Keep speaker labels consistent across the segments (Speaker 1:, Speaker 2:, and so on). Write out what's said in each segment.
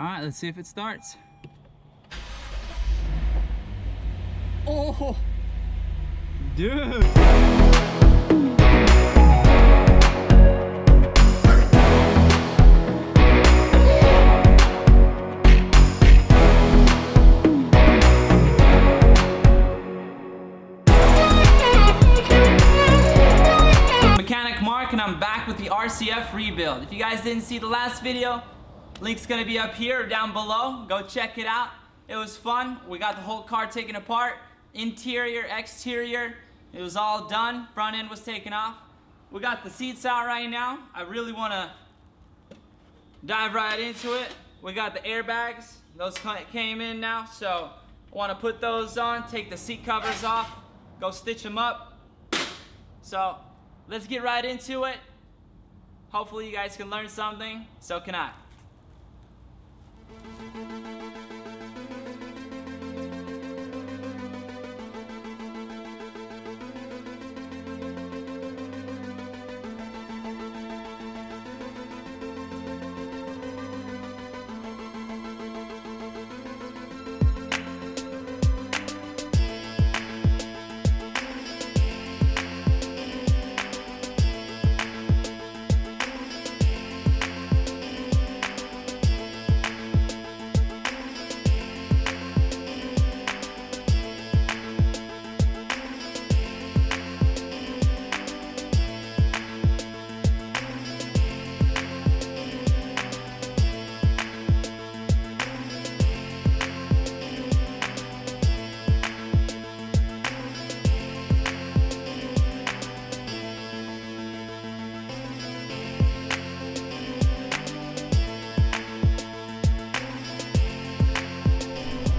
Speaker 1: right, let's see if it starts. Oh, dude. And I'm back with the RCF rebuild. If you guys didn't see the last video, link's gonna be up here or down below. Go check it out. It was fun. We got the whole car taken apart, interior, exterior. It was all done. Front end was taken off. We got the seats out right now. I really wanna dive right into it. We got the airbags. Those came in now, so I wanna put those on, take the seat covers off, go stitch them up. So let's get right into it. Hopefully you guys can learn something. So can I.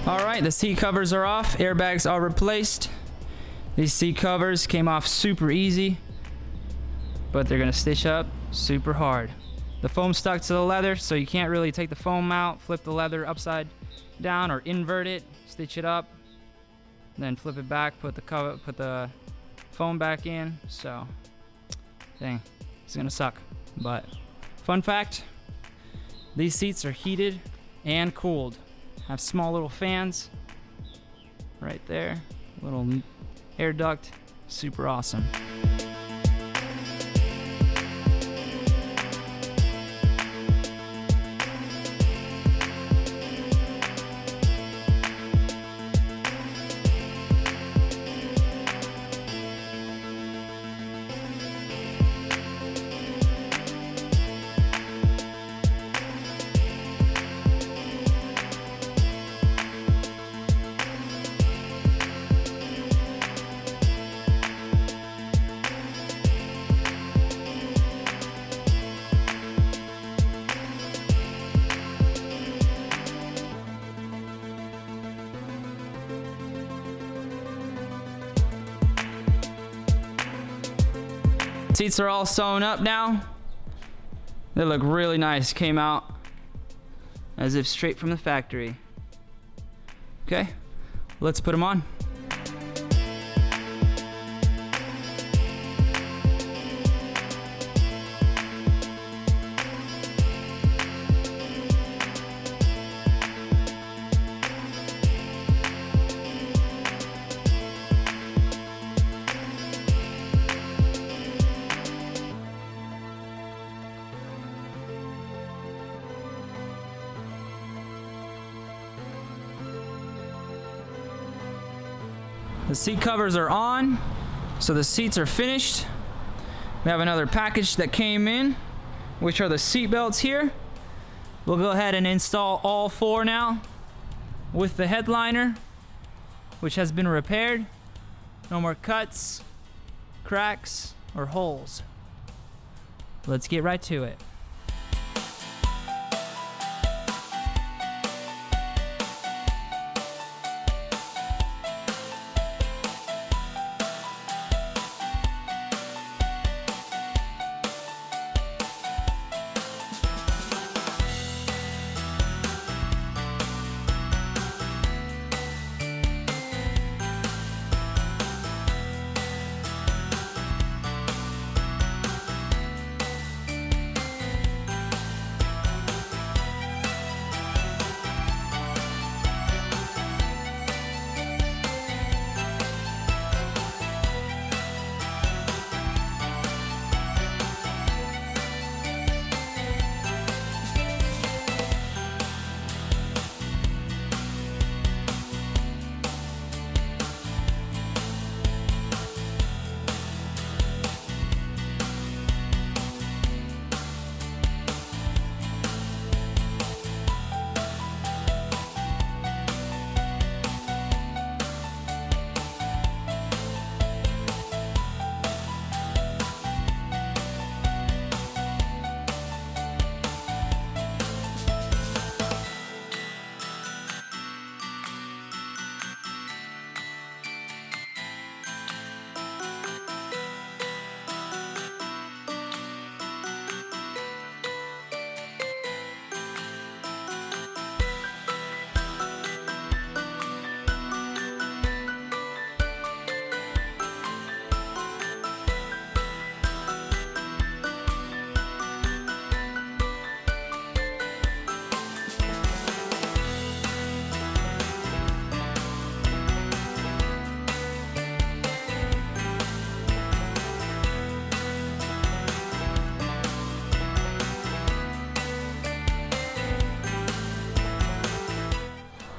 Speaker 1: All right, the seat covers are off, airbags are replaced. These seat covers came off super easy, but they're gonna stitch up super hard. The foam stuck to the leather, so you can't really take the foam out, flip the leather upside down or invert it, stitch it up, then flip it back, put the foam back in. So, dang, it's gonna suck. But fun fact, these seats are heated and cooled. Have small little fans right there, little air duct, super awesome. Seats are all sewn up now. They look really nice. Came out as if straight from the factory. Okay, let's put them on. The seat covers are on, so the seats are finished. We have another package that came in, which are the seat belts here. We'll go ahead and install all four now with the headliner, which has been repaired. No more cuts, cracks, or holes. Let's get right to it.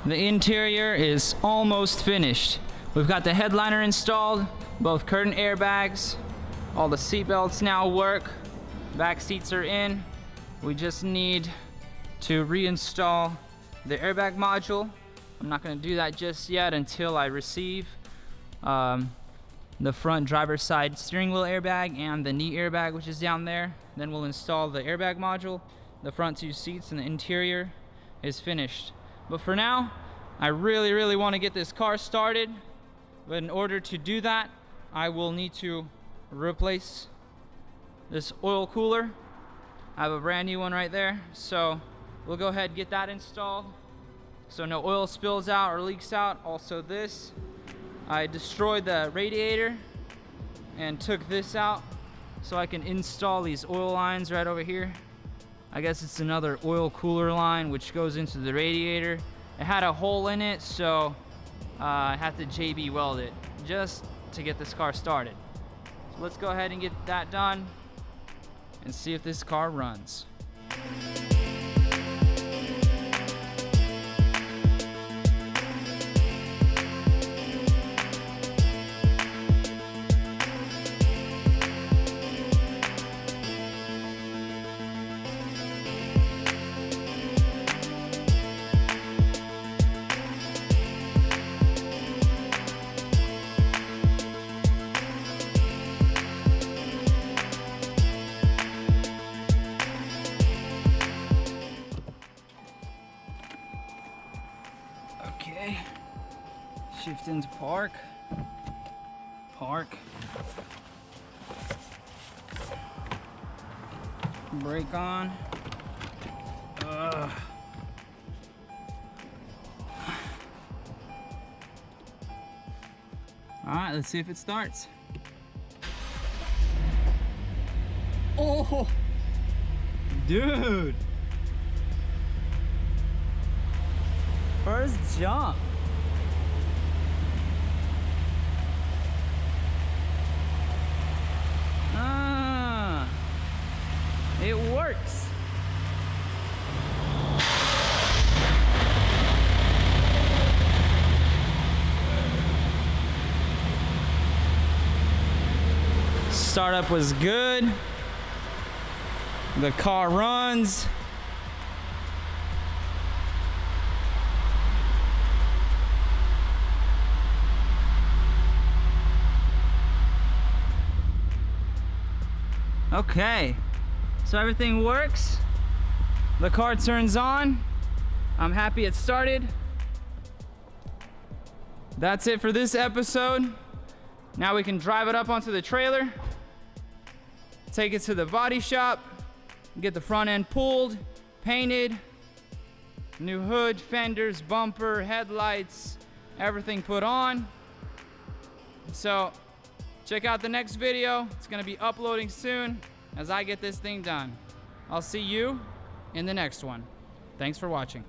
Speaker 1: The interior is almost finished. We've got the headliner installed, both curtain airbags, all the seat belts now work, back seats are in. We just need to reinstall the airbag module. I'm not gonna do that just yet until I receive the front driver's side steering wheel airbag and the knee airbag, which is down there. Then we'll install the airbag module. The front 2 seats and the interior is finished. But for now, I really want to get this car started. But in order to do that, I will need to replace this oil cooler. I have a brand new one right there. So we'll go ahead and get that installed so no oil spills out or leaks out. Also this, I destroyed the radiator and took this out so I can install these oil lines right over here. I guess it's another oil cooler line which goes into the radiator. It had a hole in it, so I have to JB weld it just to get this car started. So let's go ahead and get that done and see if this car runs. Okay, shift into park, brake on. All right, let's see if it starts. Oh, dude. First jump. It works. Startup was good. The car runs. Okay, so everything works. The car turns on. I'm happy it started. That's it for this episode. Now we can drive it up onto the trailer, take it to the body shop, get the front end pulled, painted, new hood, fenders, bumper, headlights, everything put on. So check out the next video. It's gonna be uploading soon as I get this thing done. I'll see you in the next one. Thanks for watching.